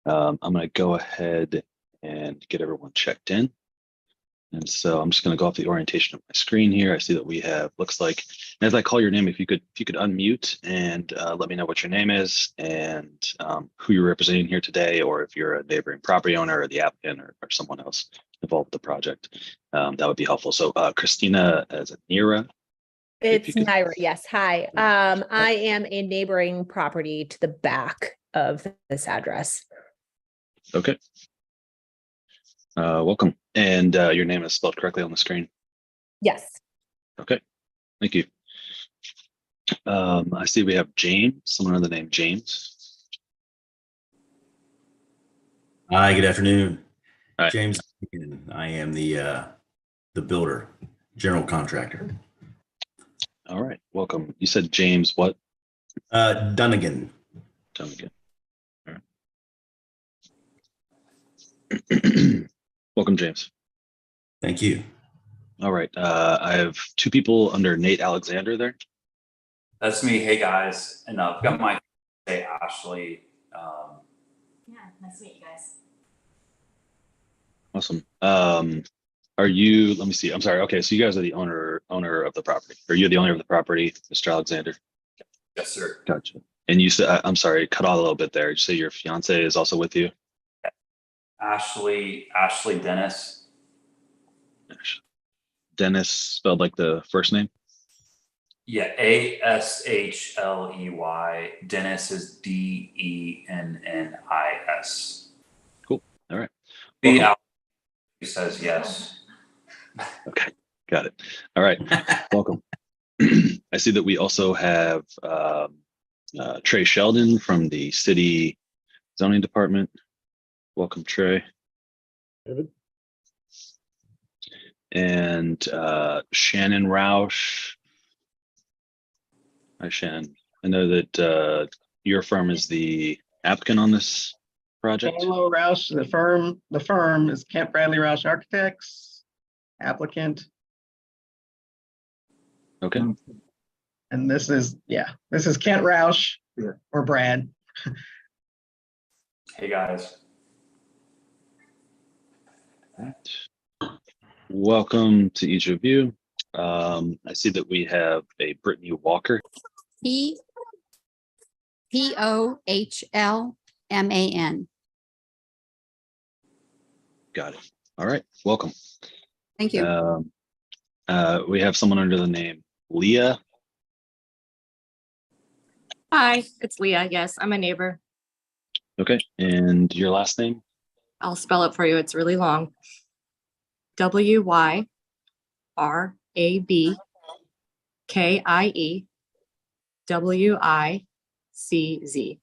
I'm going to go ahead and get everyone checked in. And so I'm just going to go off the orientation of my screen here. I see that we have, looks like, as I call your name, if you could unmute and let me know what your name is and who you're representing here today, or if you're a neighboring property owner or the applicant or someone else involved with the project, that would be helpful. So Christina as a Nira. It's Naira, yes. Hi. I am a neighboring property to the back of this address. Okay. Welcome. And your name is spelled correctly on the screen? Yes. Okay. Thank you. I see we have James, someone under the name James. Hi, good afternoon. Hi. James, I am the builder, general contractor. All right, welcome. You said James what? Dunnigan. Dunnigan. All right. Welcome, James. Thank you. All right, I have two people under Nate Alexander there. That's me. Hey guys, and I've got my Ashley. Yeah, nice to meet you guys. Awesome. Are you? Let me see. I'm sorry. Okay, so you guys are the owner of the property. Are you the owner of the property, Mr. Alexander? Yes, sir. Gotcha. And you said, I'm sorry, cut out a little bit there. You say your fiance is also with you? Ashley Dennis. Dennis spelled like the first name? Yeah, Ashley. Dennis is Dennis. Cool. All right. He says yes. Okay, got it. All right, welcome. I see that we also have Trey Sheldon from the city zoning department. Welcome, Trey. David. And Shannon Roush. Hi, Shannon. I know that your firm is the applicant on this project. Hello, Roush. The firm is Kent Bradley Roush Architects, applicant. Okay. And this is Kent Roush or Brad. Hey guys. Welcome to each of you. I see that we have a Brittany Walker. P-O-H-L-M-A-N. Got it. All right. Welcome. Thank you. We have someone under the name Leah. Hi, it's Leah. Yes, I'm a neighbor. Okay. And your last name? I'll spell it for you. It's really long. W-Y-R-A-B-K-I-E-W-I-C-Z.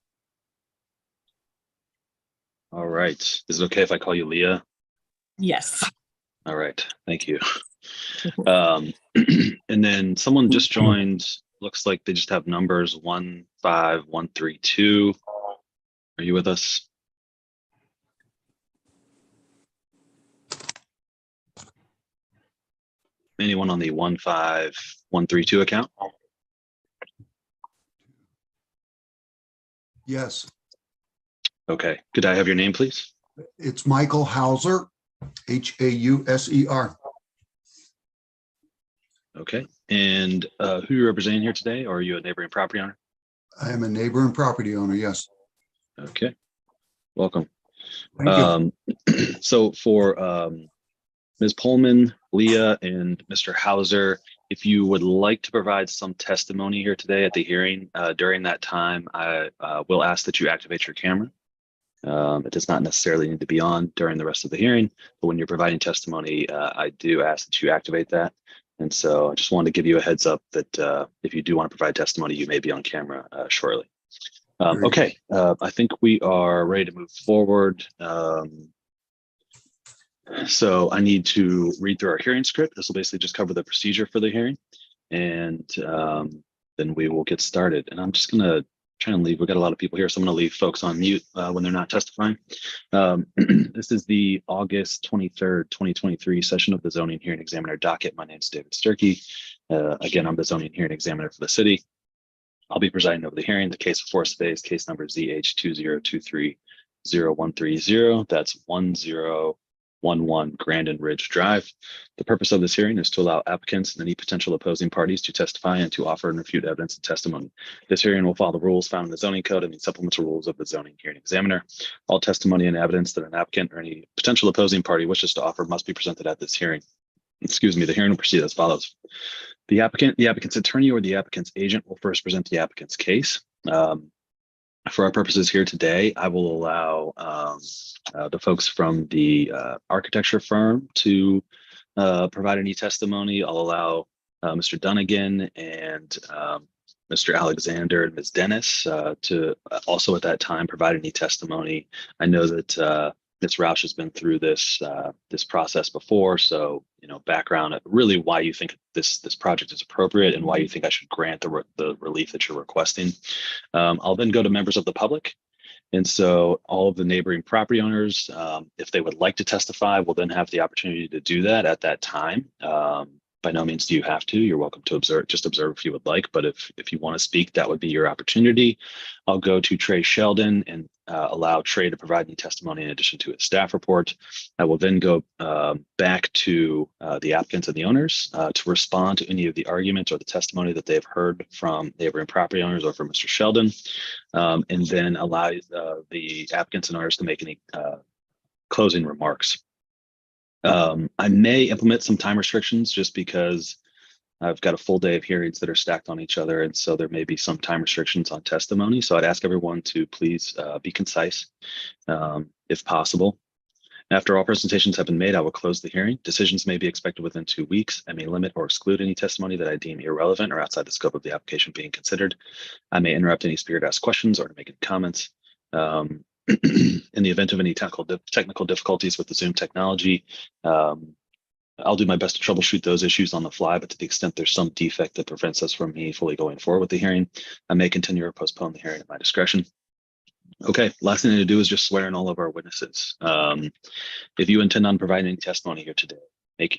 All right. Is it okay if I call you Leah? Yes. All right. Thank you. And then someone just joined. Looks like they just have numbers 15132. Are you with us? Anyone on the 15132 account? Yes, Okay. Could I have your name, please? it's Michael Hauser, H-A-U-S-E-R. Okay. And who are you representing here today? Or are you a neighboring property owner? I am a neighbor and property owner, yes. Okay. Welcome. Thank you. So for Ms. Pullman, Leah, and Mr. Hauser, if you would like to provide some testimony here today at the hearing, during that time, I will ask that you activate your camera. It does not necessarily need to be on during the rest of the hearing, but when you're providing testimony, I do ask that you activate that. And so I just wanted to give you a heads up that if you do want to provide testimony, you may be on camera shortly. Okay, I think we are ready to move forward. So I need to read through our hearing script. This will basically just cover the procedure for the hearing, and then we will get started. And I'm just going to try and leave. We've got a lot of people here, so I'm going to leave folks on mute when they're not testifying. This is the August 23rd, 2023 session of the Zoning Hearing Examiner docket. My name is David Sturkey. Again, I'm the Zoning Hearing Examiner for the city. I'll be presiding over the hearing. The case before us today is case number ZH20230130. ZH20230130. That's 1011 Grandin Ridge Drive. The purpose of this hearing is to allow applicants and any potential opposing parties to testify and to offer and refute evidence and testimony. This hearing will follow the rules found in the zoning code and the supplemental rules of the zoning hearing examiner. All testimony and evidence that an applicant or any potential opposing party wishes to offer must be presented at this hearing. Excuse me, the hearing will proceed as follows. The applicant, the applicant's attorney, or the applicant's agent will first present the applicant's case. For our purposes here today, I will allow the folks from the architecture firm to provide any testimony. I'll allow Mr. Dunnigan and Mr. Alexander and Ms. Dennis to also at that time provide any testimony. I know that Ms. Roush has been through this this process before, so background really why you think this project is appropriate and why you think I should grant the relief that you're requesting. I'll then go to members of the public, and so all of the neighboring property owners, if they would like to testify, will then have the opportunity to do that at that time. By no means do you have to. You're welcome to observe, just observe if you would like, but if you want to speak, that would be your opportunity. I'll go to Trey Sheldon and allow Trey to provide any testimony in addition to his staff report. I will then go back to the applicants and the owners to respond to any of the arguments or the testimony that they've heard from neighboring property owners or from Mr. Sheldon, and then allow the applicants and owners to make any closing remarks. I may implement some time restrictions just because I've got a full day of hearings that are stacked on each other, and so there may be some time restrictions on testimony. So I'd ask everyone to please be concise if possible. After all presentations have been made, I will close the hearing. Decisions may be expected within 2 weeks. I may limit or exclude any testimony that I deem irrelevant or outside the scope of the application being considered. I may interrupt any speaker to ask questions or to make any comments. In the event of any technical difficulties with the Zoom technology, I'll do my best to troubleshoot those issues on the fly, but to the extent there's some defect that prevents us from me fully going forward with the hearing, I may continue or postpone the hearing at my discretion. Okay, last thing to do is just swear in all of our witnesses. If you intend on providing any testimony here today,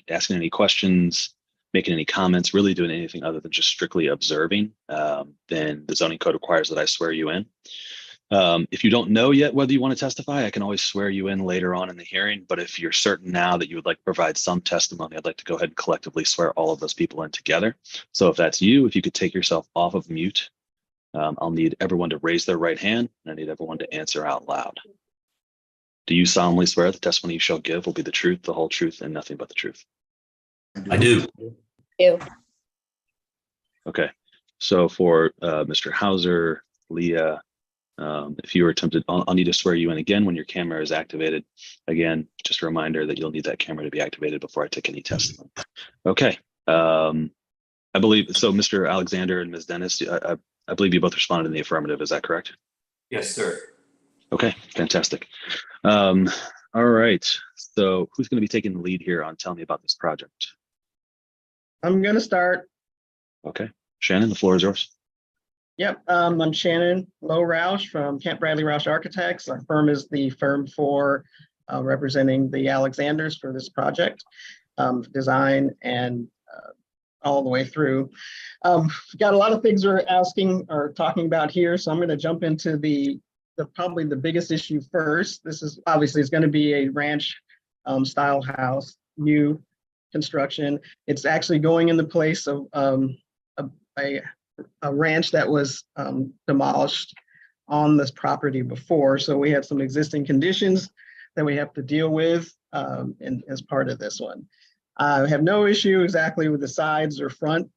asking any questions, making any comments, really doing anything other than just strictly observing, then the zoning code requires that I swear you in. If you don't know yet whether you want to testify, I can always swear you in later on in the hearing. But if you're certain now that you would like to provide some testimony, I'd like to go ahead and collectively swear all of those people in together. So if that's you, if you could take yourself off of mute, I'll need everyone to raise their right hand, and I need everyone to answer out loud. Do you solemnly swear the testimony you shall give will be the truth, the whole truth, and nothing but the truth? I do. Okay. So for Mr. Hauser, Leah, if you were attempted, I'll need to swear you in again when your camera is activated. Again, just a reminder that you'll need that camera to be activated before I take any testimony. Okay. I believe so. Mr. Alexander and Ms. Dennis, I believe you both responded in the affirmative. Is that correct? Yes, sir. Okay, fantastic. All right. So who's going to be taking the lead here on telling me about this project? I'm going to start. Okay. Shannon, the floor is yours. Yep, I'm Shannon Lowe Roush from Camp Bradley Roush Architects. Our firm is the firm for representing the Alexanders for this project, design and all the way through. We've got a lot of things we're asking or talking about here, so I'm going to jump into the probably the biggest issue first. This is obviously it's going to be a ranch style house, new construction. It's actually going in the place of a ranch that was demolished on this property before. So we have some existing conditions that we have to deal with as part of this one. I have no issue exactly with the sides or front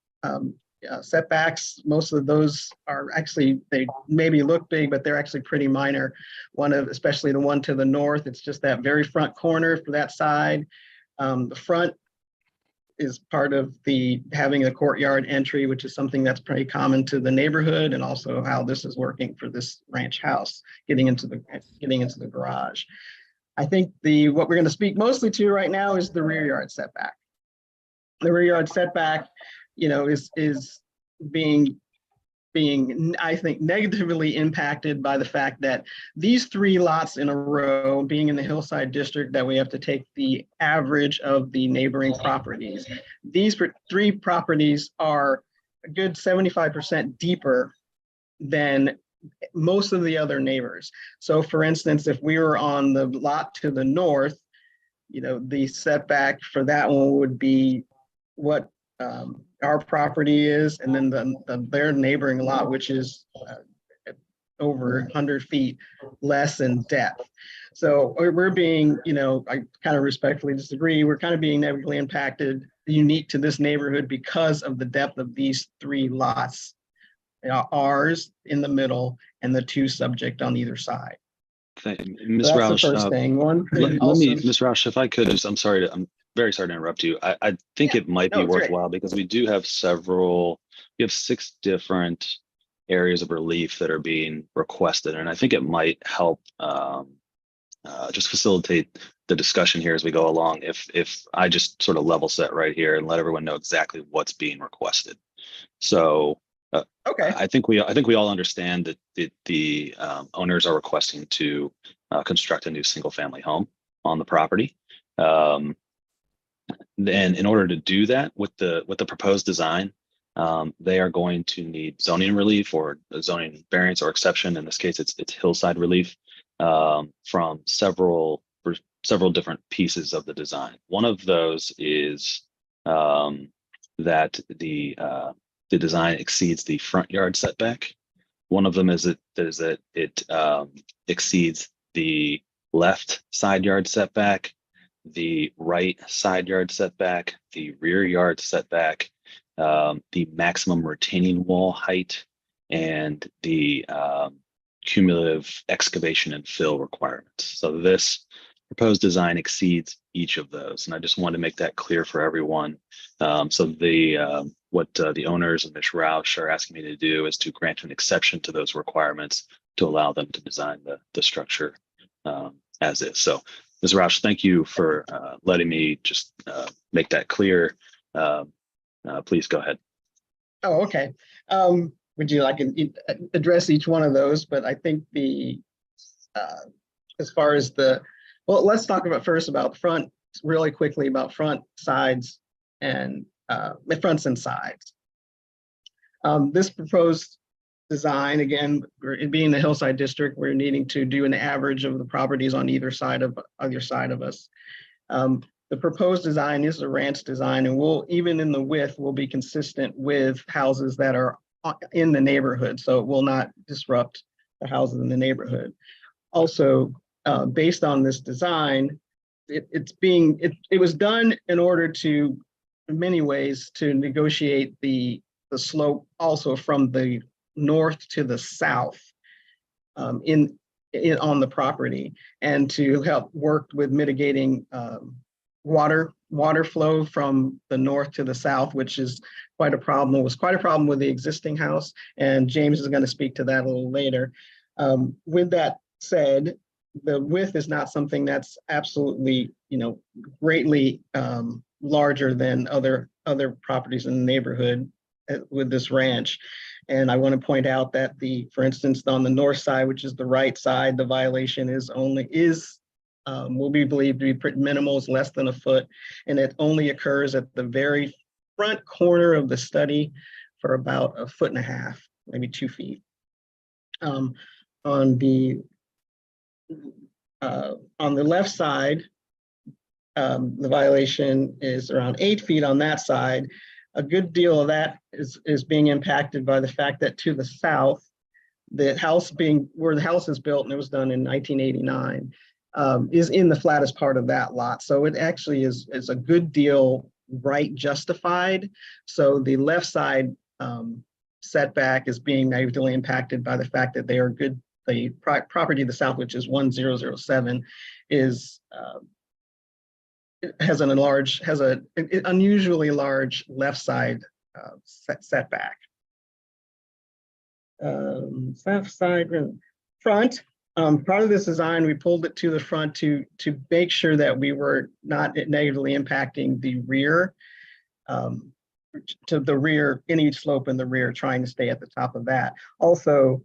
setbacks. Most of those are actually, they maybe look big, but they're actually pretty minor. Especially the one to the north, it's just that very front corner for that side. The front is part of having a courtyard entry, which is something that's pretty common to the neighborhood, and also how this is working for this ranch house, getting into the garage. I think what we're going to speak mostly to right now is the rear yard setback. The rear yard setback, is being, I think, negatively impacted by the fact that these 3 lots in a row, being in the hillside district, that we have to take the average of the neighboring properties. These 3 properties are a good 75% deeper than most of the other neighbors. So for instance, if we were on the lot to the north, the setback for that one would be what our property is, and then their neighboring lot, which is over 100 feet less in depth. So we're being, I kind of respectfully disagree. We're kind of being negatively impacted, unique to this neighborhood because of the depth of these 3 lots. Ours in the middle and the 2 subject on either side. Ms. That's Roush, the first thing. let Also- me, Ms. Roush, if I could just, I'm very sorry to interrupt you. I think it might be No, it's great. worthwhile because we do have we have 6 different areas of relief that are being requested. And I think it might help just facilitate the discussion here as we go along. If I just sort of level set right here and let everyone know exactly what's being requested. So Okay. I think we all understand that the owners are requesting to construct a new single family home on the property. Then in order to do that with the proposed design, they are going to need zoning relief or a zoning variance or exception. In this case, it's hillside relief from several different pieces of the design. One of those is that the design exceeds the front yard setback. One of them is that it exceeds the left side yard setback, the right side yard setback, the rear yard setback, the maximum retaining wall height, and the cumulative excavation and fill requirements. So this proposed design exceeds each of those, and I just wanted to make that clear for everyone. So what the owners and Ms. Roush are asking me to do is to grant an exception to those requirements to allow them to design the structure as is. So Ms. Roush, thank you for letting me just make that clear. Please go ahead. Oh, okay. Would you like to address each one of those? But I think as far as well, let's talk first about front, really quickly about front, sides, and fronts and sides. This proposed design, again, it being the hillside district, we're needing to do an average of the properties on either side of us. The proposed design is a ranch design, and even in the width, will be consistent with houses that are in the neighborhood, so it will not disrupt the houses in the neighborhood. Also, based on this design, it was done in order to, in many ways, to negotiate the slope also from the north to the south on the property, and to help work with mitigating water flow from the north to the south, which is quite a problem. It was quite a problem with the existing house, and James is going to speak to that a little later. With that said, the width is not something that's absolutely, greatly larger than other properties in the neighborhood with this ranch. And I want to point out that for instance, on the north side, which is the right side, the violation will be believed to be pretty minimal, is less than a foot, and it only occurs at the very front corner of the study for about 1.5 feet, maybe 2 feet. On the left side, the violation is around 8 feet on that side. A good deal of that is being impacted by the fact that to the south, where the house is built, and it was done in 1989, is in the flattest part of that lot. So it actually is a good deal right justified. So the left side setback is being negatively impacted by the fact that they are good. The property to the south, which is 1007, has an unusually large left side setback. Left side, front. Part of this design, we pulled it to the front to make sure that we were not negatively impacting the rear, to the rear, any slope in the rear, trying to stay at the top of that. Also,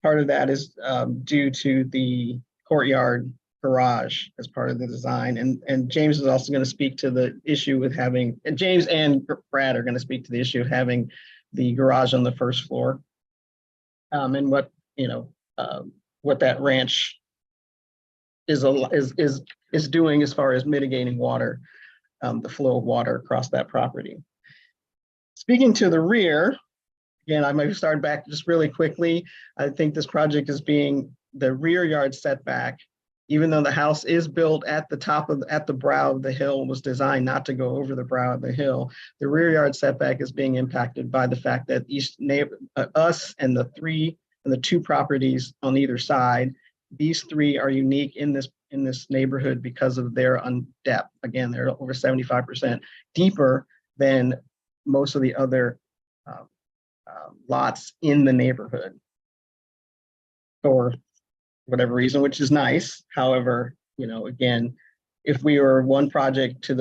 part of that is due to the courtyard garage as part of the design. And James is also going to speak to the issue with having, and James and Brad are going to speak to the issue of having the garage on the first floor. And what what that ranch is doing as far as mitigating water, the flow of water across that property. Speaking to the rear, again, I might start back just really quickly. I think this project is being the rear yard setback, even though the house is built at the brow of the hill, was designed not to go over the brow of the hill. The rear yard setback is being impacted by the fact that us and the two properties on either side, these three are unique in this neighborhood because of their depth. Again, they're over 75% deeper than most of the other lots in the neighborhood for whatever reason, which is nice. However, again, if we were the project to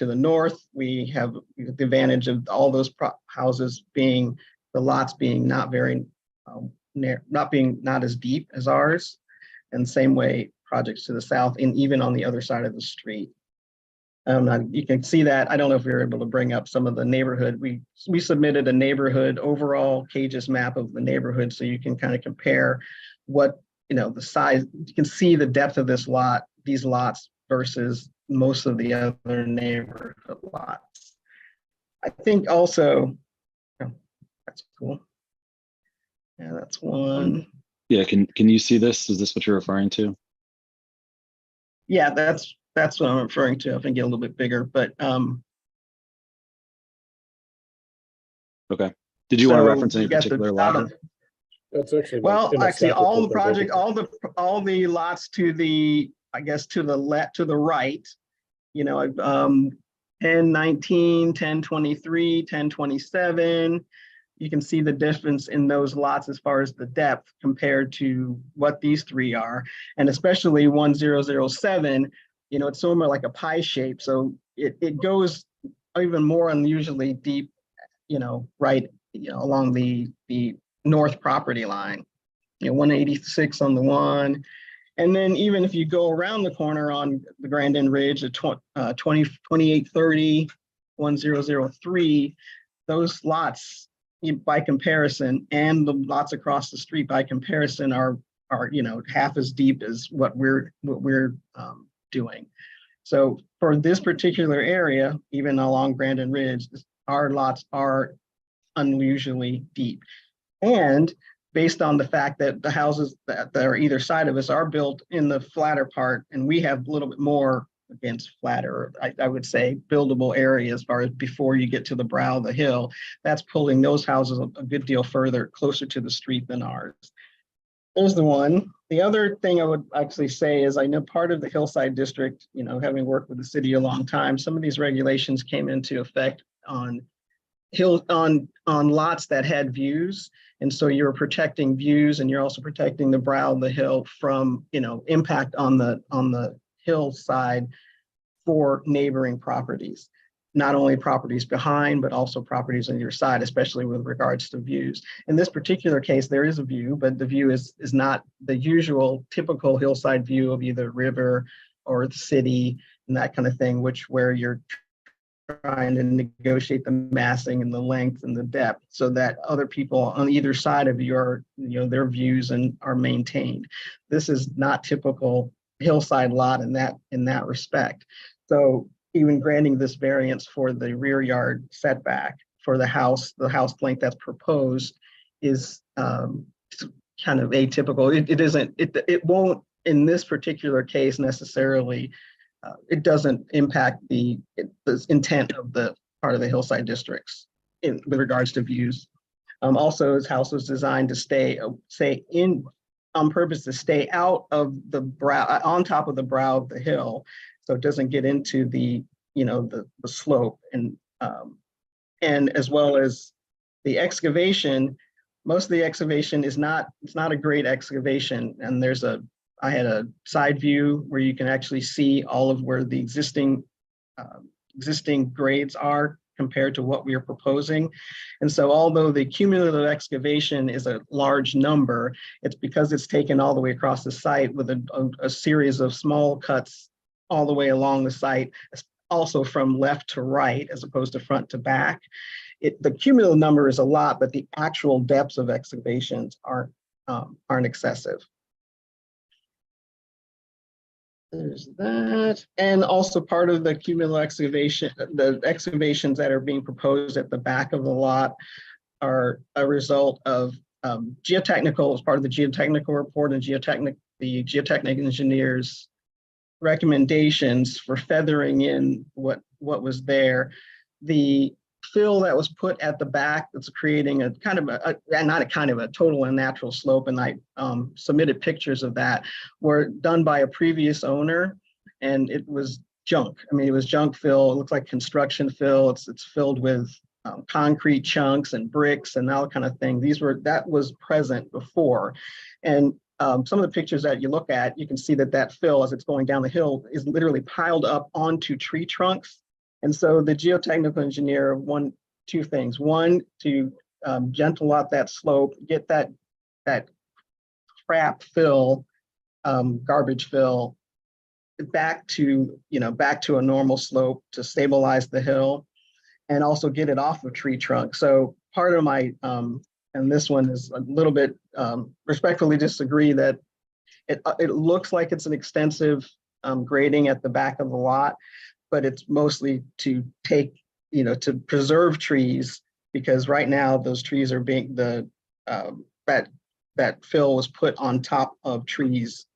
the north, we have the advantage of all those houses being, the lots being not as deep as ours, and same way projects to the south and even on the other side of the street. You can see that. I don't know if we were able to bring up some of the neighborhood. We submitted a neighborhood overall CAGIS map of the neighborhood, so you can kind of compare what, the size. You can see the depth of these lots versus most of the other neighborhood lots. I think also, that's cool. Yeah, that's one. Yeah, can you see this? Is this what you're referring to? Yeah, that's what I'm referring to. I think get a little bit bigger, but okay. Did you want to reference any particular lot? That's actually well, actually, all the project, all the lots to the, I guess, to the right, 1019, 1023, 1027. You can see the difference in those lots as far as the depth compared to what these three are, and especially 1007. It's sort of like a pie shape, so it goes even more unusually deep, right, along the north property line. 186 on the one, and then even if you go around the corner on the Grandin Ridge at 2830, 1003, those lots by comparison, and the lots across the street by comparison are half as deep as what we're doing. So for this particular area, even along Grandin Ridge, our lots are unusually deep. And based on the fact that the houses that are either side of us are built in the flatter part, and we have a little bit more against flatter, I would say, buildable area as far as before you get to the brow of the hill, that's pulling those houses a good deal further, closer to the street than ours. There's the one. The other thing I would actually say is, I know part of the Hillside District, having worked with the city a long time, some of these regulations came into effect on lots that had views. And so you're protecting views, and you're also protecting the brow of the hill from, impact on the hillside for neighboring properties. Not only properties behind, but also properties on your side, especially with regards to views. In this particular case, there is a view, but the view is not the usual typical hillside view of either river or the city and that kind of thing, where you're trying to negotiate the massing and the length and the depth so that other people on either side of you are, their views and are maintained. This is not typical hillside lot in that respect. So even granting this variance for the rear yard setback for the house length that's proposed is kind of atypical. It won't, in this particular case necessarily, it doesn't impact the intent of the part of the hillside districts with regards to views. Also, his house was designed to stay on purpose to stay out of the brow, on top of the brow of the hill, so it doesn't get into the slope, and as well as the excavation. Most of the excavation it's not a great excavation, and I had a side view where you can actually see all of where the existing grades are compared to what we are proposing. And so although the cumulative excavation is a large number, it's because it's taken all the way across the site with a series of small cuts all the way along the site, also from left to right as opposed to front to back. The cumulative number is a lot, but the actual depths of excavations aren't aren't excessive. There's that. And also part of the cumulative excavation, the excavations that are being proposed at the back of the lot are a result of geotechnical, as part of the geotechnical report and the geotechnical engineers' recommendations for feathering in what was there. The fill that was put at the back that's creating a kind of a total unnatural slope, and I submitted pictures of that, were done by a previous owner, and it was junk. I mean, it was junk fill. It looks like construction fill. It's filled with concrete chunks and bricks and all kind of thing. That was present before, and some of the pictures that you look at, you can see that fill, as it's going down the hill, is literally piled up onto tree trunks. And so the geotechnical engineer, two things. One, to gentle out that slope, get that crap fill, garbage fill, back to a normal slope to stabilize the hill, and also get it off of tree trunk. So part of my, and this one is a little bit respectfully disagree that it looks like it's an extensive grading at the back of the lot, but it's mostly to to preserve trees, because right now those trees are being, that fill was put on top of trees,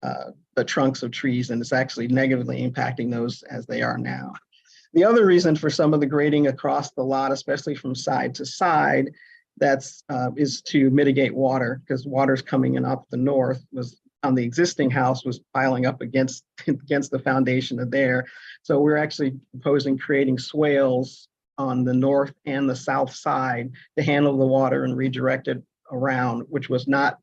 the trunks of trees, and it's actually negatively impacting those as they are now. The other reason for some of the grading across the lot, especially from side to side, is to mitigate water, because water's coming in up the north, was on the existing house, was piling up against the foundation of there. So we're actually proposing creating swales on the north and the south side to handle the water and redirect it around, which was not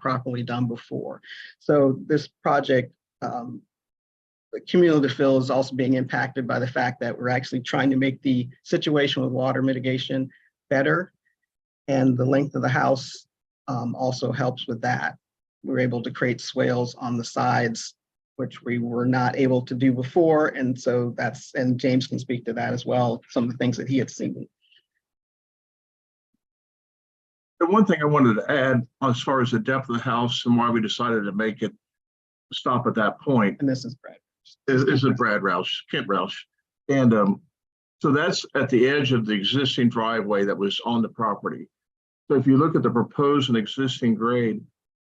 properly done before. So this project, the cumulative fill, is also being impacted by the fact that we're actually trying to make the situation with water mitigation better. And the length of the house also helps with that. We're able to create swales on the sides, which we were not able to do before. And so and James can speak to that as well, some of the things that he had seen. The one thing I wanted to add, as far as the depth of the house and why we decided to make it stop at that point. And this is Brad. Is it Brad Roush, Kent Roush. And so that's at the edge of the existing driveway that was on the property. So if you look at the proposed and existing grade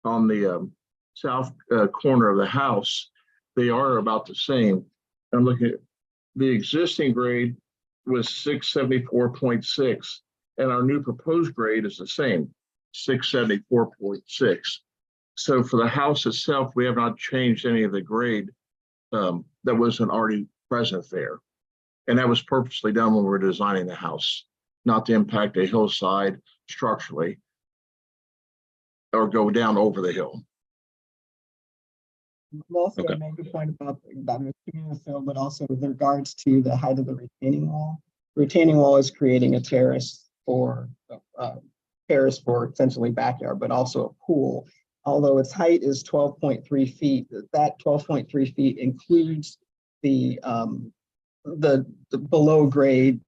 on the south corner of the house, they are about the same. I'm looking at the existing grade was 674.6, and our new proposed grade is the same, 674.6. So for the house itself, we have not changed any of the grade that wasn't already present there. And that was purposely done when we were designing the house, not to impact a hillside structurally or go down over the hill. Also, Okay. I made the point about the cumulative fill, but also with regards to the height of the retaining wall. The retaining wall is creating a terrace for essentially backyard, but also a pool. Although its height is 12.3 feet, that 12.3 feet includes the below grade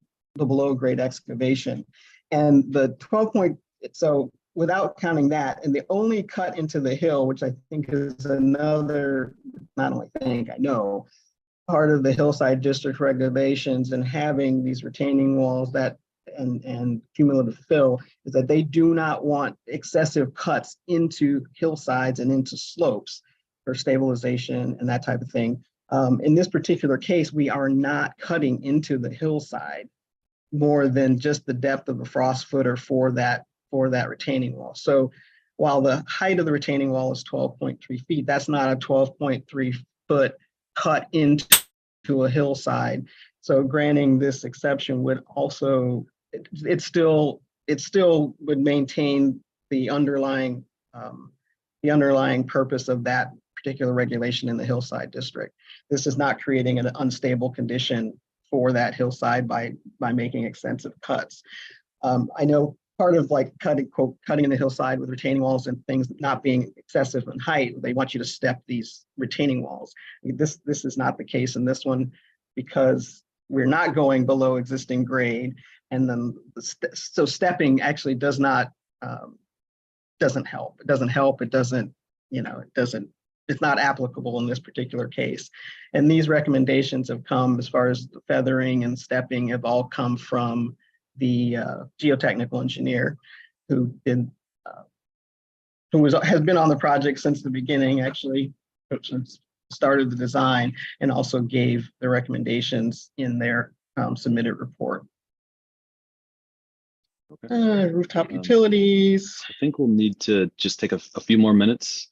excavation, and the 12. So without counting that, and the only cut into the hill, which I think is another, not only think, I know, part of the hillside district regulations and having these retaining walls and cumulative fill, is that they do not want excessive cuts into hillsides and into slopes for stabilization and that type of thing. In this particular case, we are not cutting into the hillside more than just the depth of the frost footer for that retaining wall. So while the height of the retaining wall is 12.3 feet, that's not a 12.3 foot cut into a hillside. So granting this exception would also, it still would maintain the underlying purpose of that particular regulation in the hillside district. This is not creating an unstable condition for that hillside by making extensive cuts. I know part of like cutting in the hillside with retaining walls and things not being excessive in height, they want you to step these retaining walls. This is not the case in this one, because we're not going below existing grade, and then so stepping actually does not doesn't help. It doesn't help. It doesn't, it's not applicable in this particular case. And these recommendations have come, as far as the feathering and stepping, have all come from the geotechnical engineer who has been on the project since the beginning, actually, since started the design, and also gave the recommendations in their submitted report. Okay. Rooftop utilities. I think we'll need to just take a few more minutes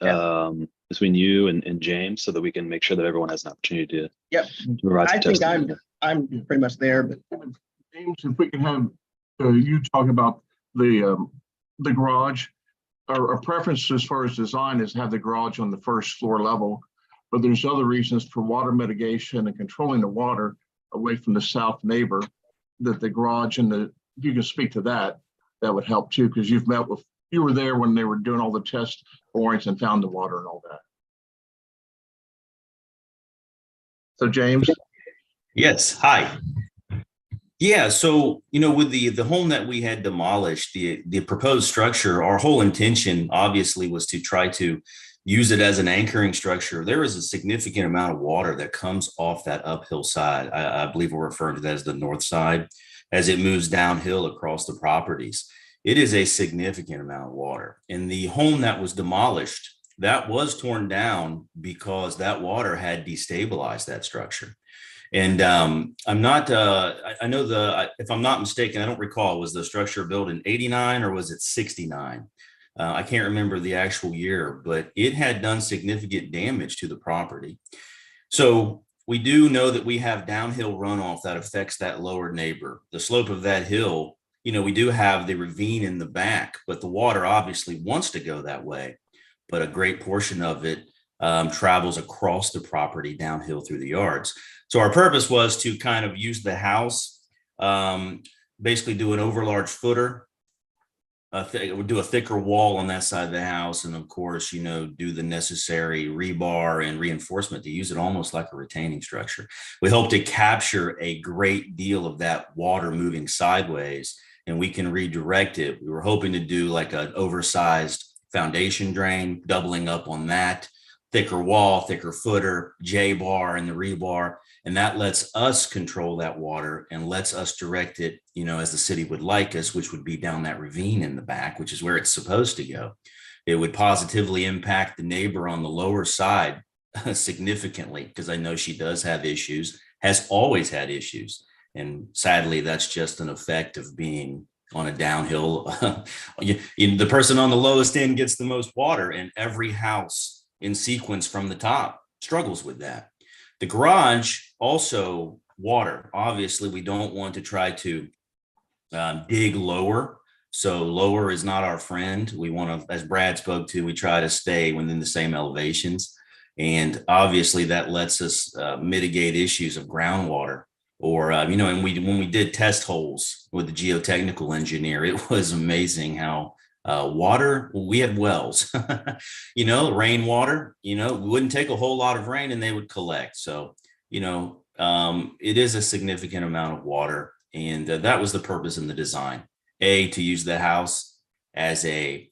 between you and James, so that we can make sure that everyone has an opportunity to provide some I think testimony. I'm pretty much there, but James, if we can have you talk about the garage. Our preference as far as design is to have the garage on the first floor level, but there's other reasons for water mitigation and controlling the water away from the south neighbor, that the garage and if you can speak to that, that would help too, because you were there when they were doing all the test borings and found the water and all that. So James. Yes, hi. Yeah, so, with the home that we had demolished, the proposed structure, our whole intention obviously was to try to use it as an anchoring structure. There is a significant amount of water that comes off that uphill side. I believe we're referring to that as the north side, as it moves downhill across the properties. It is a significant amount of water. And the home that was demolished, that was torn down because that water had destabilized that structure. And I'm not, I know if I'm not mistaken, I don't recall, was the structure built in 89 or was it 69? I can't remember the actual year, but it had done significant damage to the property. So we do know that we have downhill runoff that affects that lower neighbor. The slope of that hill, we do have the ravine in the back, but the water obviously wants to go that way. But a great portion of it travels across the property downhill through the yards. So our purpose was to kind of use the house, basically do an overlarge footer, do a thicker wall on that side of the house. And of course, do the necessary rebar and reinforcement to use it almost like a retaining structure. We hope to capture a great deal of that water moving sideways, and we can redirect it. We were hoping to do like an oversized foundation drain, doubling up on that, thicker wall, thicker footer, J-bar and the rebar. And that lets us control that water and lets us direct it, as the city would like us, which would be down that ravine in the back, which is where it's supposed to go. It would positively impact the neighbor on the lower side significantly, because I know she does have issues, has always had issues. And sadly, that's just an effect of being on a downhill. The person on the lowest end gets the most water, and every house in sequence from the top struggles with that. The garage also water. Obviously, we don't want to try to dig lower. So lower is not our friend. We want to, as Brad spoke to, we try to stay within the same elevations. And obviously that lets us mitigate issues of groundwater or, and when we did test holes with the geotechnical engineer, it was amazing how water, we had wells, rainwater, it wouldn't take a whole lot of rain and they would collect. So, it is a significant amount of water. And that was the purpose in the design, to use the house as a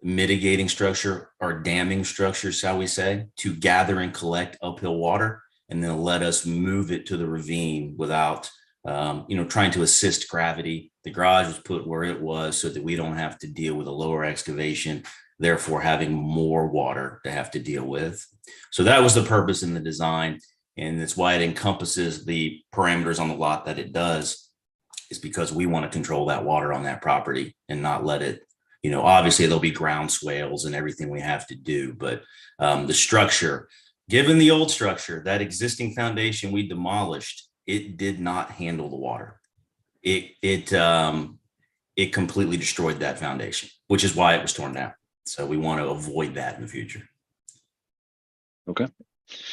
mitigating structure or damming structure, shall we say, to gather and collect uphill water, and then let us move it to the ravine without, trying to assist gravity. The garage was put where it was so that we don't have to deal with a lower excavation, therefore having more water to have to deal with. So that was the purpose in the design. And that's why it encompasses the parameters on the lot that it does, is because we want to control that water on that property and not let it, obviously there'll be ground swales and everything we have to do. But the structure, given the old structure, that existing foundation we demolished, it did not handle the water. It completely destroyed that foundation, which is why it was torn down. So we want to avoid that in the future. Okay.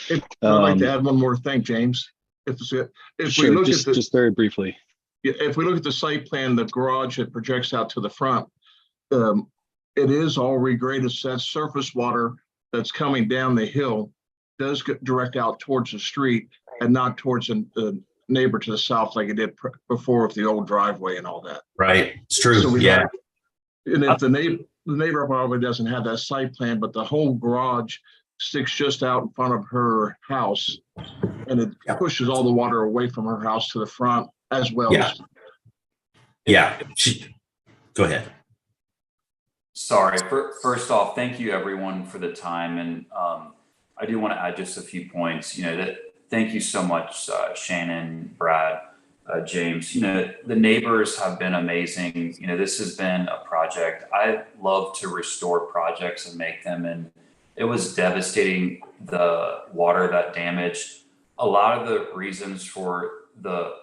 I'd like to add one more thing, James. If Sure, we look at just very briefly. if we look at the site plan, the garage that projects out to the front, it is all regraded. So that surface water that's coming down the hill does get direct out towards the street and not towards the neighbor to the south like it did before with the old driveway and all that. Right. It's true. So Yeah. And if the neighbor, the neighbor probably doesn't have that site plan, but the whole garage sticks just out in front of her house. And it Yeah. pushes all the water away from her house to the front as well. Yeah. Yeah. Go ahead. Sorry. First off, thank you everyone for the time, and I do want to add just a few points. Thank you so much, Shannon, Brad, James. The neighbors have been amazing. This has been a project. I love to restore projects and make them, and it was devastating, the water that damaged. A lot of the reasons for the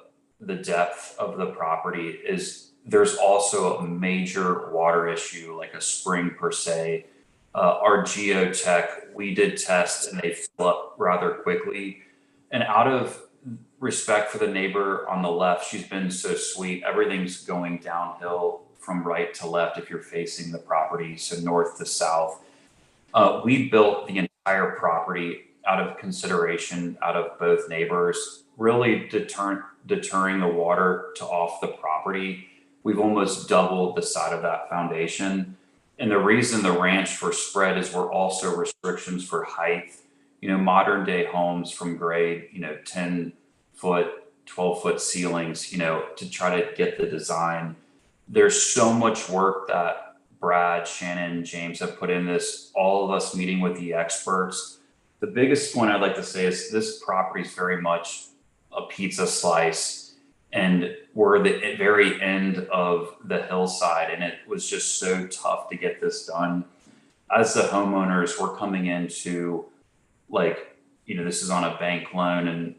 depth of the property is there's also a major water issue, like a spring per se. Our geotech, we did tests and they fill up rather quickly. And out of respect for the neighbor on the left, she's been so sweet. Everything's going downhill from right to left if you're facing the property, so north to south. We built the entire property out of consideration, out of both neighbors, really deterring the water to off the property. We've almost doubled the side of that foundation. And the reason the ranch for spread is we're also restrictions for height. Modern day homes from grade, 10 foot, 12 foot ceilings, to try to get the design. There's so much work that Brad, Shannon, James have put in this, all of us meeting with the experts. The biggest point I'd like to say is this property is very much a pizza slice, and we're the very end of the hillside, and it was just so tough to get this done. As the homeowners, we're coming into this is on a bank loan and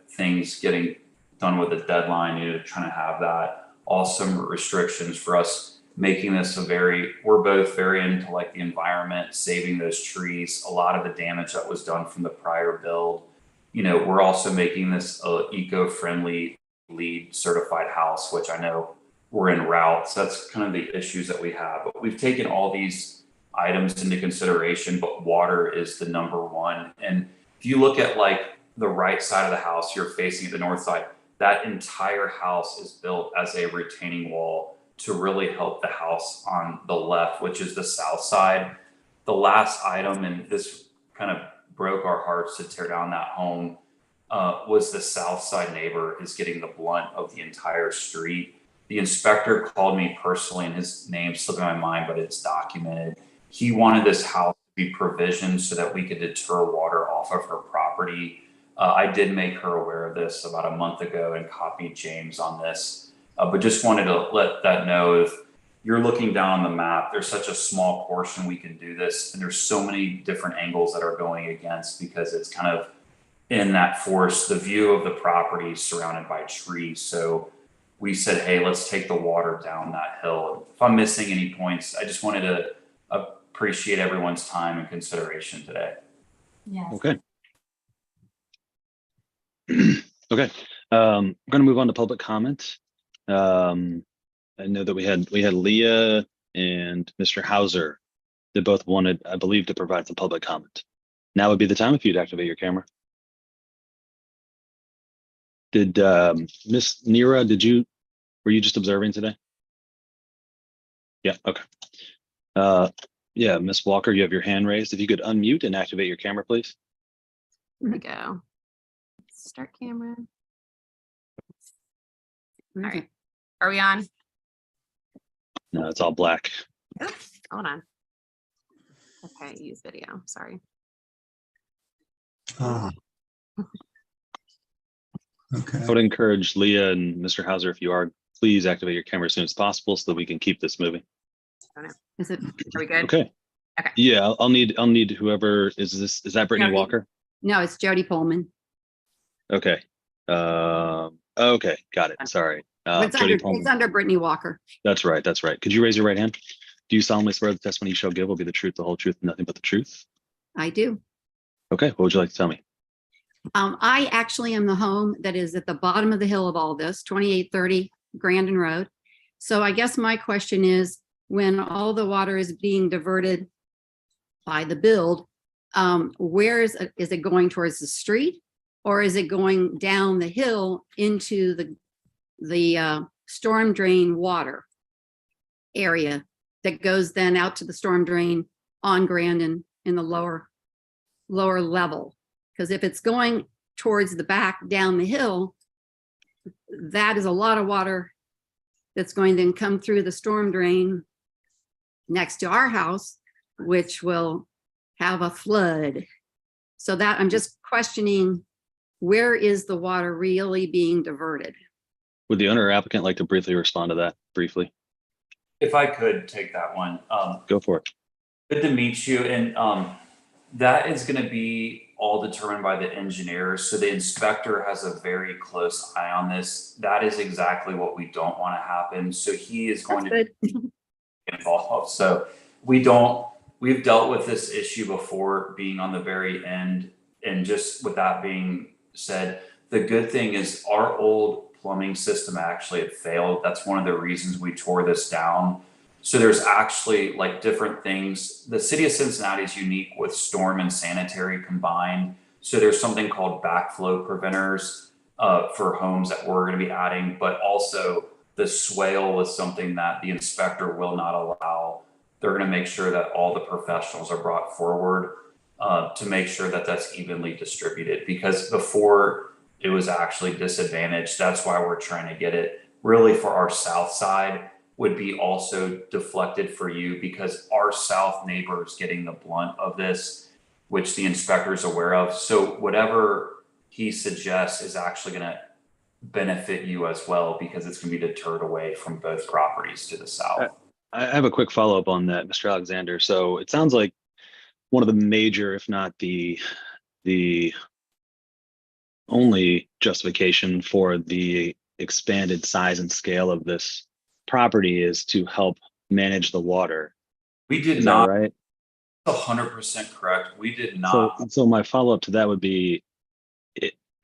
things getting done with a deadline, trying to have that. Awesome restrictions for us, making this we're both very into the environment, saving those trees, a lot of the damage that was done from the prior build. We're also making this a eco-friendly LEED certified house, which I know we're en route. So that's kind of the issues that we have, but we've taken all these items into consideration, but water is the number one. And if you look at the right side of the house, you're facing the north side, that entire house is built as a retaining wall to really help the house on the left, which is the south side. The last item, and this kind of broke our hearts to tear down that home, was the south side neighbor is getting the blunt of the entire street. The inspector called me personally, and his name's slipping my mind, but it's documented. He wanted this house to be provisioned so that we could deter water off of her property. I did make her aware of this about a month ago and copied James on this, but just wanted to let that know, if you're looking down on the map, there's such a small portion we can do this, and there's so many different angles that are going against, because it's kind of in that forest, the view of the property surrounded by trees. So we said, hey, let's take the water down that hill. If I'm missing any points, I just wanted to appreciate everyone's time and consideration today. Yes. Okay. Okay. I'm going to move on to public comment. I know that we had Leah and Mr. Hauser that both wanted, I believe, to provide some public comment. Now would be the time if you'd activate your camera. Did Miss Nira, were you just observing today? Yeah, okay. Yeah, Miss Walker, you have your hand raised. If you could unmute and activate your camera, please. Here we go. Start camera. All right. Are we on? No, it's all black. Oops, hold on. Okay, use video. Sorry. Okay. I would encourage Leah and Mr. Hauser, if you are, please activate your camera as soon as possible so that we can keep this moving. I don't know. Are we good? Okay. Okay. Yeah, I'll need whoever is that Brittany Jody. Walker? No, it's Jody Pullman. Okay. Okay, got it. Sorry. Jody Pullman. It's under Brittany Walker. That's right. That's right. Could you raise your right hand? Do you solemnly swear the testimony you shall give will be the truth, the whole truth, and nothing but the truth? I do. Okay. What would you like to tell me? I actually am the home that is at the bottom of the hill of all this, 2830 Grandin Road. So I guess my question is, when all the water is being diverted by the build, where is it going towards the street, or is it going down the hill into the storm drain water area that goes then out to the storm drain on Grandin in the lower level. Because if it's going towards the back down the hill, that is a lot of water that's going to come through the storm drain next to our house, which will have a flood. So that I'm just questioning, where is the water really being diverted? Would the owner or applicant like to briefly respond to that briefly? If I could take that one. Go for it. Good to meet you. And that is going to be all determined by the engineers. So the inspector has a very close eye on this. That is exactly what we don't want to happen. So he is going to be involved. So we've dealt with this issue before, being on the very end. And just with that being said, the good thing is our old plumbing system actually had failed. That's one of the reasons we tore this down. So there's actually like different things. The city of Cincinnati is unique with storm and sanitary combined. So there's something called backflow preventers for homes that we're going to be adding, but also the swale was something that the inspector will not allow. They're going to make sure that all the professionals are brought forward to make sure that that's evenly distributed, because before it was actually disadvantaged. That's why we're trying to get it really for our south side would be also deflected for you, because our south neighbor is getting the blunt of this, which the inspector is aware of. So whatever he suggests is actually going to benefit you as well, because it's going to be deterred away from both properties to the south. I have a quick follow-up on that, Mr. Alexander. So it sounds like one of the major, if not the only justification for the expanded size and scale of this property is to help manage the water. We did Is not. that right? 100% correct. We did not. So my follow-up to that would be,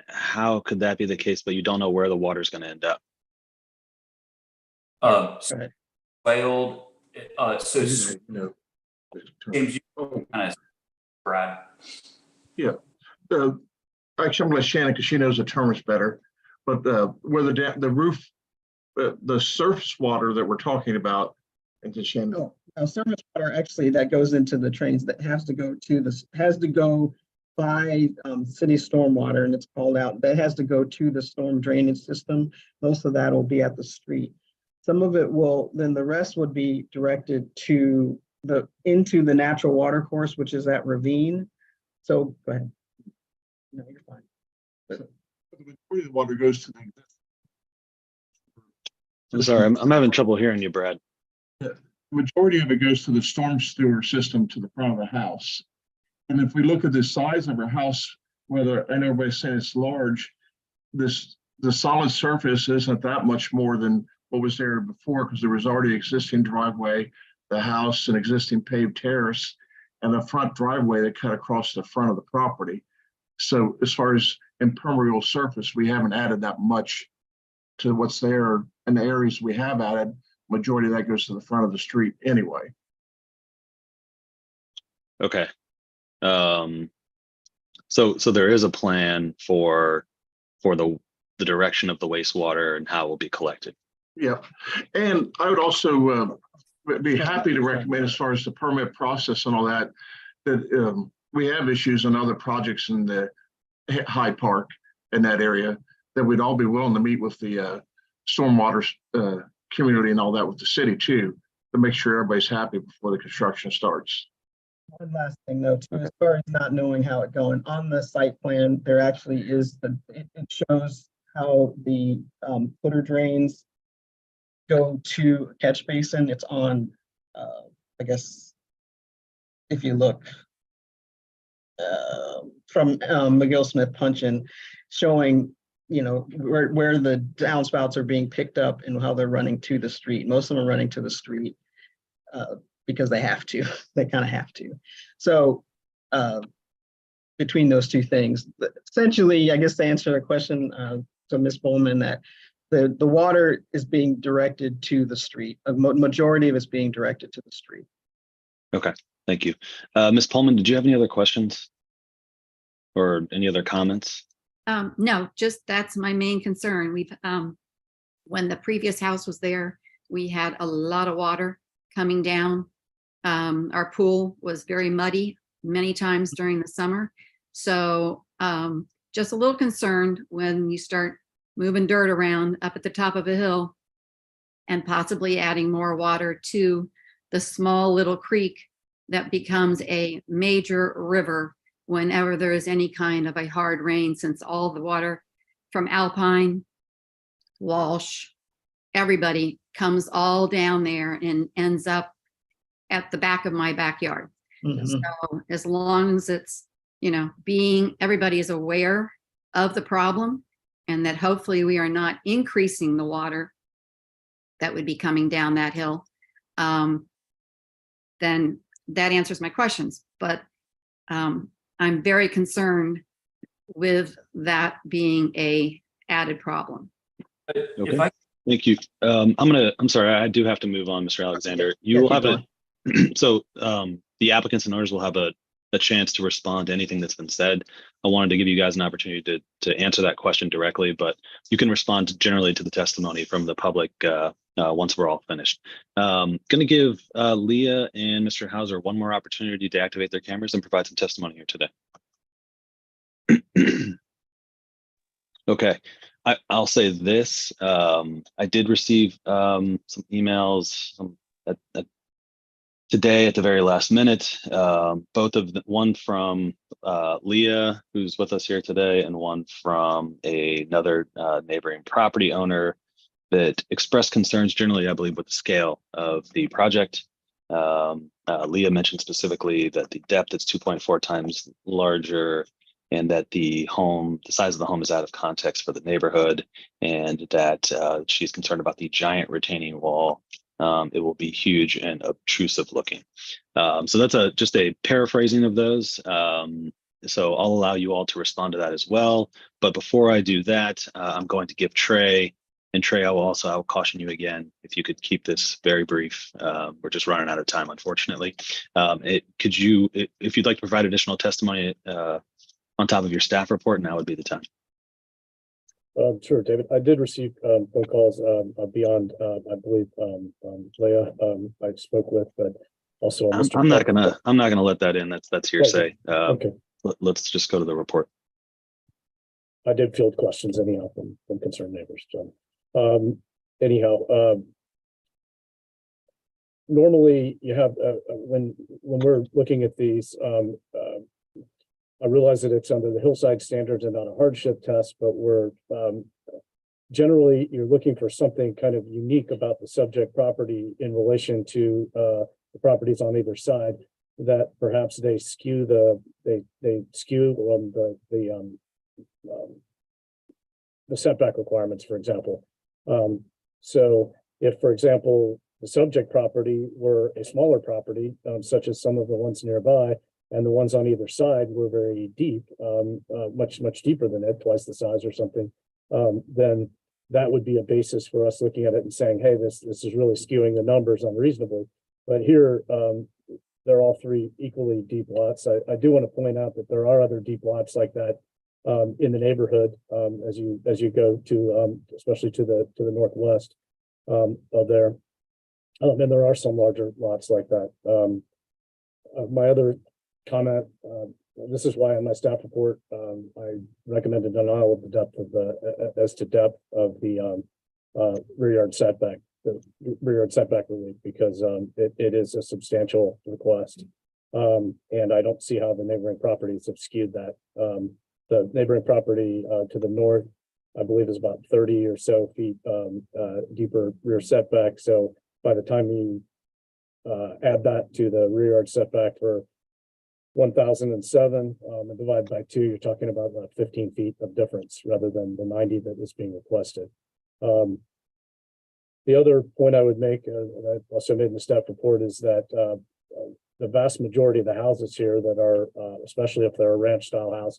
how could that be the case, but you don't know where the water is going to end up? Failed. So No. James, you kind of, Brad. Yeah. Actually, I'm going to let Shannon, because she knows the terms better. But where the roof, the surface water that we're talking about, and to Shannon. Surface water actually that goes into the drains that has to go by city stormwater, and it's called out. That has to go to the storm drainage system. Most of that will be at the street. Some of it will, then the rest would be directed to into the natural water course, which is that ravine. So go ahead. No, you're fine. The majority of the water goes to I'm sorry, I'm having trouble hearing you, Brad. the majority of it goes to the storm sewer system to the front of the house. And if we look at the size of our house, whether, I know everybody's saying it's large, the solid surface isn't that much more than what was there before, because there was already existing driveway, the house, an existing paved terrace, and a front driveway that cut across the front of the property. So as far as impermeable surface, we haven't added that much to what's there. And the areas we have added, majority of that goes to the front of the street anyway. Okay. So there is a plan for the direction of the wastewater and how it will be collected. Yeah, and I would also be happy to recommend, as far as the permit process and all that, that we have issues on other projects in the Hyde Park in that area, that we'd all be willing to meet with the stormwater community and all that with the city too, to make sure everybody's happy before the construction starts. One last thing though, too, as far as not knowing how it's going, on the site plan, there actually is it shows how the footer drains go to a catch basin. It's on, I guess, if you look from McGill Smith Punchin, showing, you know, where the downspouts are being picked up and how they're running to the street. Most of them are running to the street because they have to. They kind of have to. So between those two things, essentially, I guess to answer the question to Ms. Bowman, that the water is being directed to the street. A majority of it's being directed to the street. Okay, thank you. Ms. Pullman, did you have any other questions or any other comments? No, just that's my main concern. We've when the previous house was there, we had a lot of water coming down. Our pool was very muddy many times during the summer. So just a little concerned when you start moving dirt around up at the top of a hill and possibly adding more water to the small little creek that becomes a major river whenever there is any kind of a hard rain, since all the water from Alpine, Walsh, everybody comes all down there and ends up at the back of my backyard. So as long as it's, you know, everybody is aware of the problem, and that hopefully we are not increasing the water that would be coming down that hill, then that answers my questions. But I'm very concerned with that being a added problem. Okay. Thank you. I'm sorry, I do have to move on, Mr. Alexander. You will have so the applicants and owners will have a chance to respond to anything that's been said. I wanted to give you guys an opportunity to answer that question directly, but you can respond generally to the testimony from the public once we're all finished. Going to give Leah and Mr. Hauser one more opportunity to activate their cameras and provide some testimony here today. Okay, I'll say this. I did receive some emails today at the very last minute, both of one from Leah, who's with us here today, and one from another neighboring property owner that expressed concerns generally, I believe, with the scale of the project. Leah mentioned specifically that the depth is 2.4 times larger, and that the size of the home is out of context for the neighborhood, and that she's concerned about the giant retaining wall. It will be huge and obtrusive looking. So that's just a paraphrasing of those. So I'll allow you all to respond to that as well. But before I do that, I'm going to give Trey, and Trey, I'll caution you again, if you could keep this very brief. We're just running out of time, unfortunately. If you'd like to provide additional testimony on top of your staff report, now would be the time. Sure, David. I did receive phone calls beyond, I believe, Leah I spoke with, but also I'm not gonna let that in. That's hearsay. Okay. Let's just go to the report. I did field questions anyhow from concerned neighbors. So anyhow, normally you have when we're looking at these. I realize that it's under the hillside standards and not a hardship test, but we're generally you're looking for something kind of unique about the subject property in relation to the properties on either side, that perhaps they skew the setback requirements, for example. So if, for example, the subject property were a smaller property, such as some of the ones nearby, and the ones on either side were very deep, much deeper than it, twice the size or something, then that would be a basis for us looking at it and saying, hey, this is really skewing the numbers unreasonably. But here, they're all three equally deep lots. I do want to point out that there are other deep lots like that in the neighborhood as you go to, especially to the northwest of there. And there are some larger lots like that. My other comment, this is why on my staff report, I recommended denial of the depth of depth of the rear yard setback relief, because it is a substantial request. And I don't see how the neighboring properties have skewed that. The neighboring property to the north, I believe, is about 30 or so feet deeper rear setback. So by the time you add that to the rear yard setback for 1007 and divide by 2, you're talking about 15 feet of difference rather than the 90 that is being requested. The other point I would make, and I also made in the staff report, is that the vast majority of the houses here that are, especially if they're a ranch style house,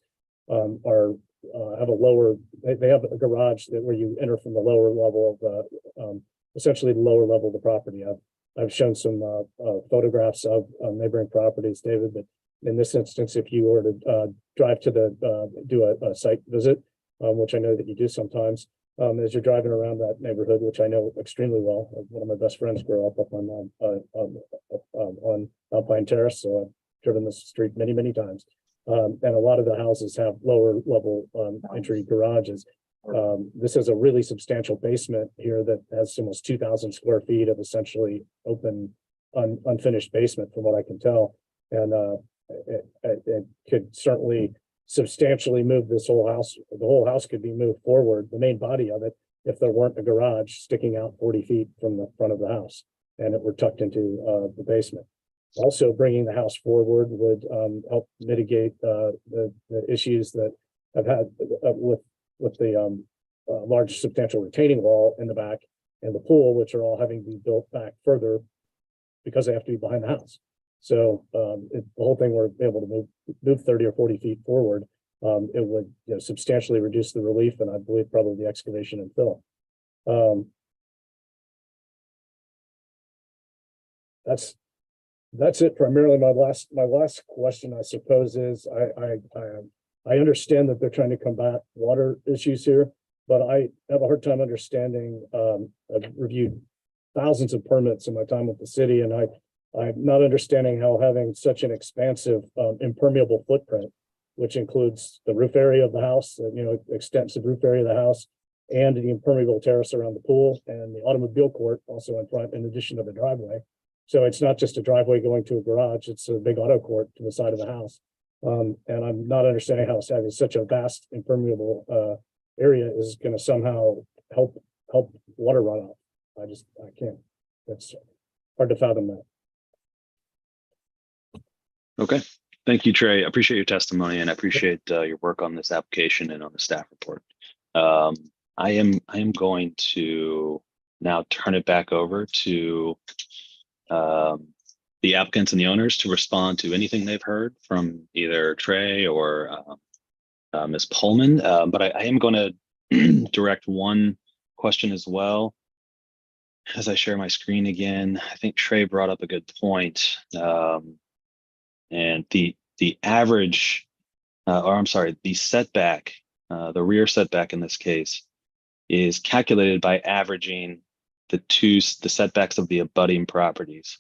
have a lower, they have a garage where you enter from the lower level of the, essentially the lower level of the property. I've shown some photographs of neighboring properties, David, but in this instance, if you were to drive to do a site visit, which I know that you do sometimes, as you're driving around that neighborhood, which I know extremely well. One of my best friends grew up on Alpine Terrace, so I've driven this street many, many times. And a lot of the houses have lower level entry garages. This is a really substantial basement here that has almost 2,000 square feet of essentially open, unfinished basement, from what I can tell. And it could certainly substantially move this whole house. The whole house could be moved forward, the main body of it, if there weren't a garage sticking out 40 feet from the front of the house and it were tucked into the basement. Also, bringing the house forward would help mitigate the issues that I've had with the large substantial retaining wall in the back and the pool, which are all having to be built back further because they have to be behind the house. So the whole thing, we're able to move 30 or 40 feet forward. It would substantially reduce the relief, and I believe probably the excavation and fill. That's it. Primarily, my last question, I suppose, is I understand that they're trying to combat water issues here, but I have a hard time understanding. I've reviewed thousands of permits in my time with the city, and I'm not understanding how having such an expansive impermeable footprint, which includes the roof area of the house, extensive roof area of the house, and the impermeable terrace around the pool and the automobile court also in front, in addition to the driveway. So it's not just a driveway going to a garage, it's a big auto court to the side of the house. And I'm not understanding how having such a vast impermeable area is going to somehow help water runoff. I can't, that's hard to fathom that. Okay. Thank you, Trey. I appreciate your testimony and I appreciate your work on this application and on the staff report. I am going to now turn it back over to the applicants and the owners to respond to anything they've heard from either Trey or Ms. Pullman. But I am going to direct one question as well. As I share my screen again, I think Trey brought up a good point. And the average, the setback, the rear setback in this case, is calculated by averaging the setbacks of the abutting properties.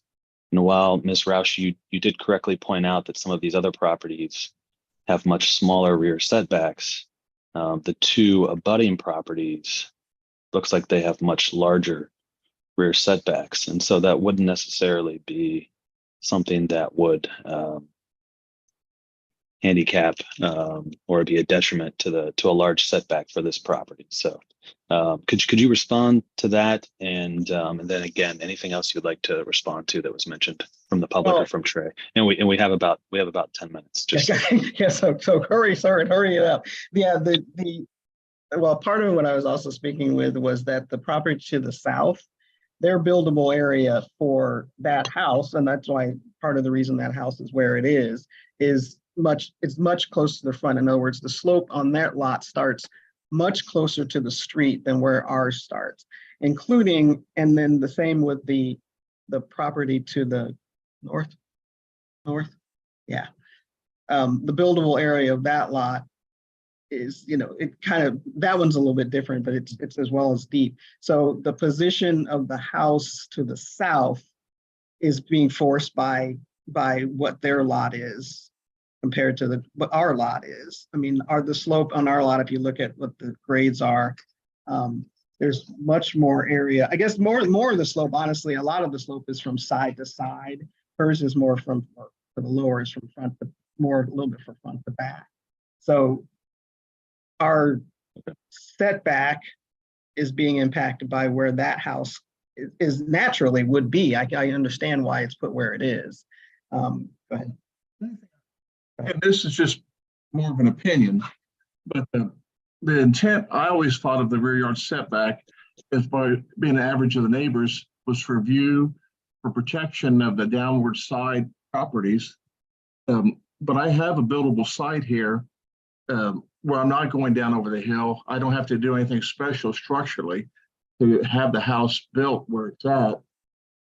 And while Ms. Roush, you did correctly point out that some of these other properties have much smaller rear setbacks, the two abutting properties looks like they have much larger rear setbacks, and so that wouldn't necessarily be something that would handicap or be a detriment to a large setback for this property. So could you respond to that, and then again, anything else you'd like to respond to that was mentioned from the public or from Trey? And we have about 10 minutes. Just yeah. So hurry it up. Yeah. Well, part of what I was also speaking with was that the property to the south, their buildable area for that house, and that's why part of the reason that house is where it is much closer to the front. In other words, the slope on that lot starts much closer to the street than where ours starts, including, and then the same with the property to the north. Yeah. The buildable area of that lot is, that one's a little bit different, but it's as well as deep. So the position of the house to the south is being forced by what their lot is compared to what our lot is. I mean, the slope on our lot, if you look at what the grades are, there's much more area. I guess more of the slope, honestly, a lot of the slope is from side to side. Hers is more for the lower is from front, but more a little bit from front to back. So our setback is being impacted by where that house is naturally would be. I understand why it's put where it is. Go ahead. And this is just more of an opinion, but the intent, I always thought of the rear yard setback as by being an average of the neighbors was for view, for protection of the downward side properties. But I have a buildable site here where I'm not going down over the hill. I don't have to do anything special structurally to have the house built where it's at.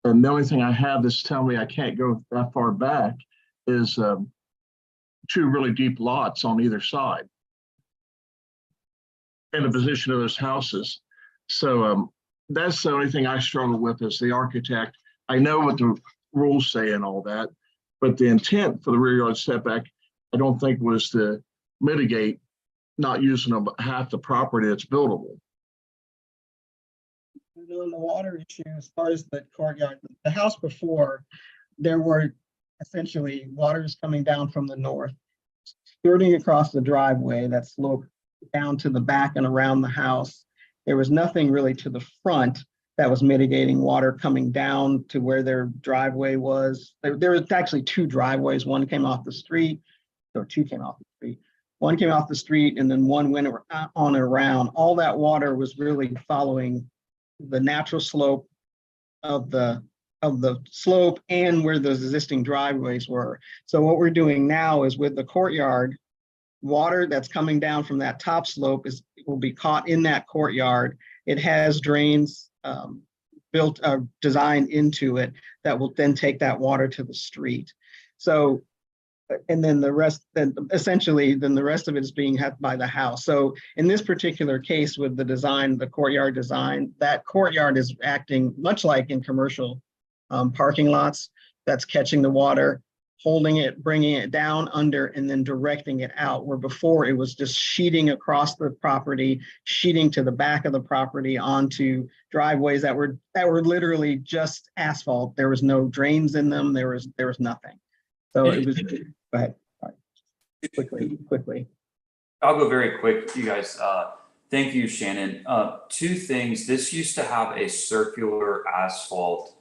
And the only thing I have that's telling me I can't go that far back is two really deep lots on either side. and the position of those houses. So that's the only thing I struggle with as the architect. I know what the rules say and all that, but the intent for the rear yard setback, I don't think was to mitigate not using half the property that's buildable. On the water issue, as far as the courtyard, the house before, there were essentially waters coming down from the north, skirting across the driveway that sloped down to the back and around the house. There was nothing really to the front that was mitigating water coming down to where their driveway was. There was actually two driveways. One came off the street, or two came off the street. One came off the street and then one went on and around. All that water was really following the natural slope of the slope and where those existing driveways were. So what we're doing now is with the courtyard, water that's coming down from that top slope will be caught in that courtyard. It has drains designed into it that will then take that water to the street. So, and then the rest of it is being had by the house. So in this particular case with the design, the courtyard design, that courtyard is acting much like in commercial parking lots. That's catching the water, holding it, bringing it down under, and then directing it out, where before it was just sheeting across the property, sheeting to the back of the property onto driveways that were literally just asphalt. There was no drains in them. There was nothing. So it was, go ahead. Sorry. Quickly. I'll go very quick, you guys. Thank you, Shannon. Two things. This used to have a circular asphalt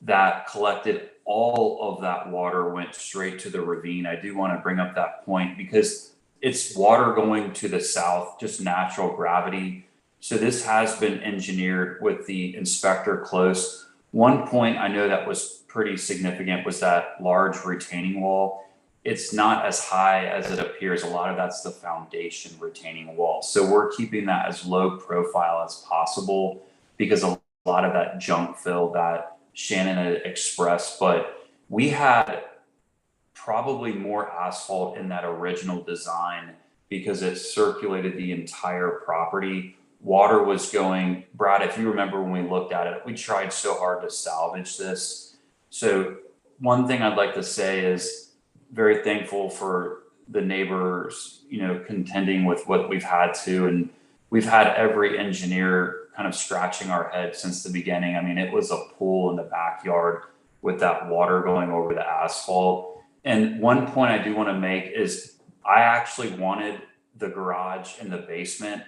that collected all of that water, went straight to the ravine. I do want to bring up that point because it's water going to the south, just natural gravity. So this has been engineered with the inspector close. One point I know that was pretty significant was that large retaining wall. It's not as high as it appears. A lot of that's the foundation retaining wall. So we're keeping that as low profile as possible because a lot of that junk fill that Shannon had expressed, but we had probably more asphalt in that original design because it circulated the entire property. Water was going, Brad, if you remember when we looked at it, we tried so hard to salvage this. So one thing I'd like to say is very thankful for the neighbors, contending with what we've had to, and we've had every engineer kind of scratching our head since the beginning. I mean, it was a pool in the backyard with that water going over the asphalt. And one point I do want to make is I actually wanted the garage in the basement.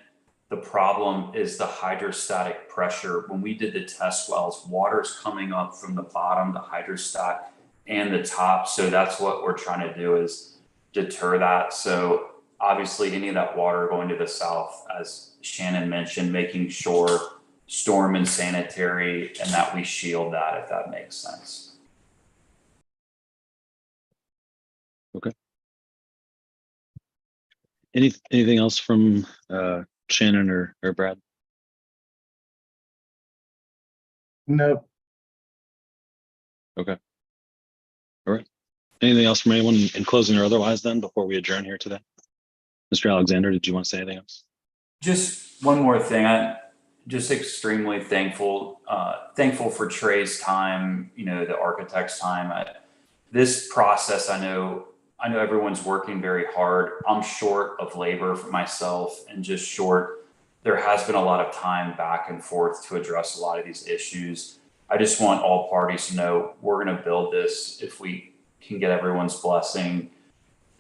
The problem is the hydrostatic pressure. When we did the test wells, water's coming up from the bottom, the hydrostat, and the top. So that's what we're trying to do is deter that. So obviously any of that water going to the south, as Shannon mentioned, making sure storm and sanitary and that we shield that, if that makes sense. Okay. Anything else from Shannon or Brad? No. Okay. All right. Anything else from anyone in closing or otherwise then before we adjourn here today? Mr. Alexander, did you want to say anything else? Just one more thing. I'm just extremely thankful for Trey's time, the architect's time. This process, I know everyone's working very hard. I'm short of labor for myself and just short. There has been a lot of time back and forth to address a lot of these issues. I just want all parties to know we're going to build this if we can get everyone's blessing,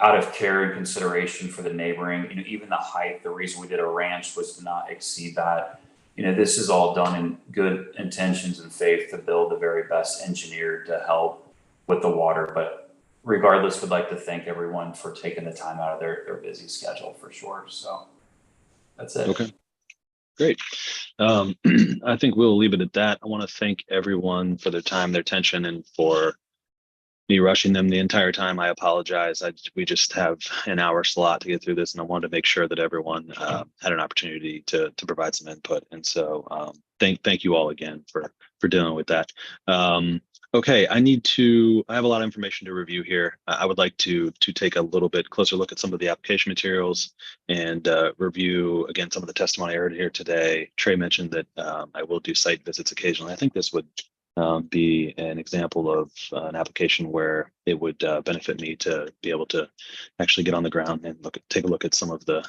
out of care and consideration for the neighboring. Even the height, the reason we did a ranch was to not exceed that. This is all done in good intentions and faith to build the very best engineer to help with the water. But regardless, would like to thank everyone for taking the time out of their busy schedule for sure. So that's it. Okay. Great. I think we'll leave it at that. I want to thank everyone for their time, their attention, and for me rushing them the entire time. I apologize. We just have an hour slot to get through this, and I wanted to make sure that everyone had an opportunity to provide some input. And so thank you all again for dealing with that. Okay, I have a lot of information to review here. I would like to take a little bit closer look at some of the application materials and review again some of the testimony I heard here today. Trey mentioned that I will do site visits occasionally. I think this would be an example of an application where it would benefit me to be able to actually get on the ground and take a look at some of the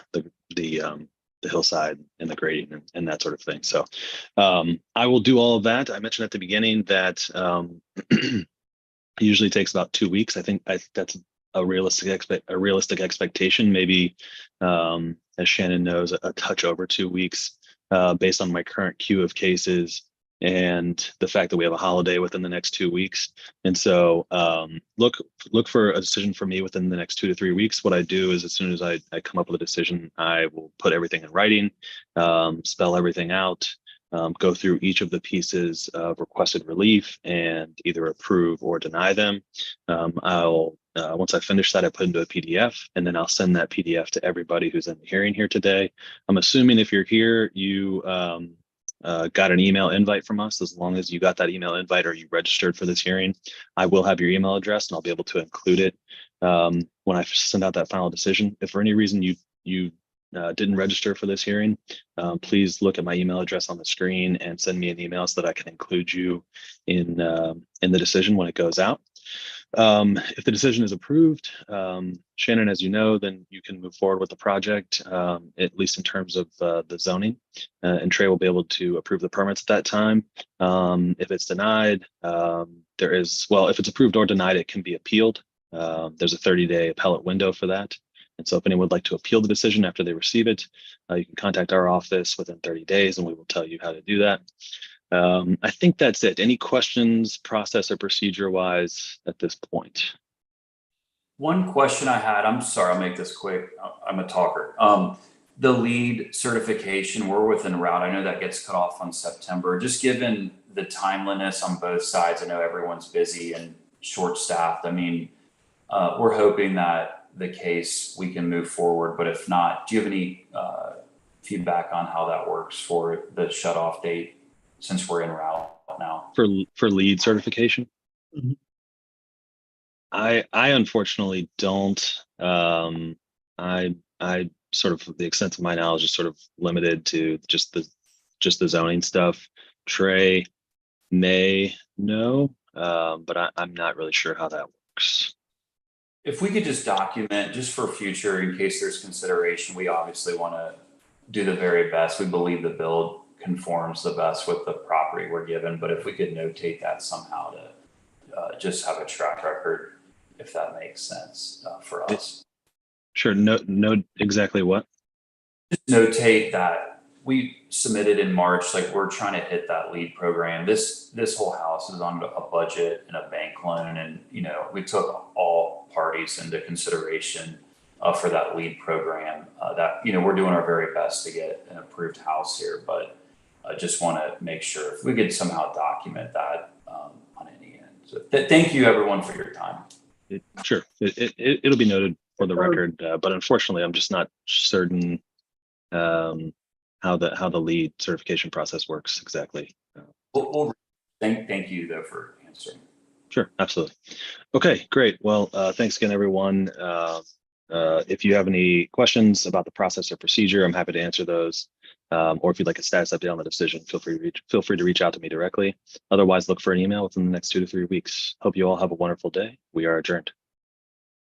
hillside and the grading and that sort of thing. So I will do all of that. I mentioned at the beginning that it usually takes about 2 weeks. I think that's a realistic expectation. Maybe, as Shannon knows, a touch over 2 weeks based on my current queue of cases and the fact that we have a holiday within the next 2 weeks. And so look for a decision from me within the next 2 to 3 weeks. What I do is as soon as I come up with a decision, I will put everything in writing, spell everything out, go through each of the pieces of requested relief and either approve or deny them. Once I finish that, I put into a PDF, and then I'll send that PDF to everybody who's in the hearing here today. I'm assuming if you're here, you got an email invite from us. As long as you got that email invite or you registered for this hearing, I will have your email address and I'll be able to include it when I send out that final decision. If for any reason you didn't register for this hearing, please look at my email address on the screen and send me an email so that I can include you in the decision when it goes out. If the decision is approved, Shannon, as you know, then you can move forward with the project, at least in terms of the zoning, and Trey will be able to approve the permits at that time. If it's denied, if it's approved or denied, it can be appealed. There's a 30-day appellate window for that. And so if anyone would like to appeal the decision after they receive it, you can contact our office within 30 days and we will tell you how to do that. I think that's it. Any questions, process or procedure wise at this point? One question I had, I'm sorry, I'll make this quick. I'm a talker. The lead certification, we're within route. I know that gets cut off on September. Just given the timeliness on both sides, I know everyone's busy and short staffed. I mean, we're hoping that the case we can move forward, but if not, do you have any feedback on how that works for the shut off date since we're in route now? For lead certification? Mhm. I unfortunately don't. I sort of, the extent of my knowledge is sort of limited to just the zoning stuff. Trey may know, but I'm not really sure how that works. If we could just document, just for future, in case there's consideration, we obviously want to do the very best. We believe the build conforms the best with the property we're given, but if we could notate that somehow to just have a track record, if that makes sense for us. Sure. No, exactly what? Just notate that we submitted in March, like we're trying to hit that lead program. This whole house is on a budget and a bank loan, and we took all parties into consideration for that lead program. That we're doing our very best to get an approved house here, but I just want to make sure if we could somehow document that on any end. So thank you everyone for your time. Sure, it'll be noted for the record, but unfortunately, I'm just not certain how the lead certification process works exactly. Thank you though for answering. Sure, absolutely. Okay, great. Well, thanks again, everyone. If you have any questions about the process or procedure, I'm happy to answer those. Or if you'd like a status update on the decision, feel free to reach out to me directly. Otherwise, look for an email within the next 2 to 3 weeks. Hope you all have a wonderful day. We are adjourned.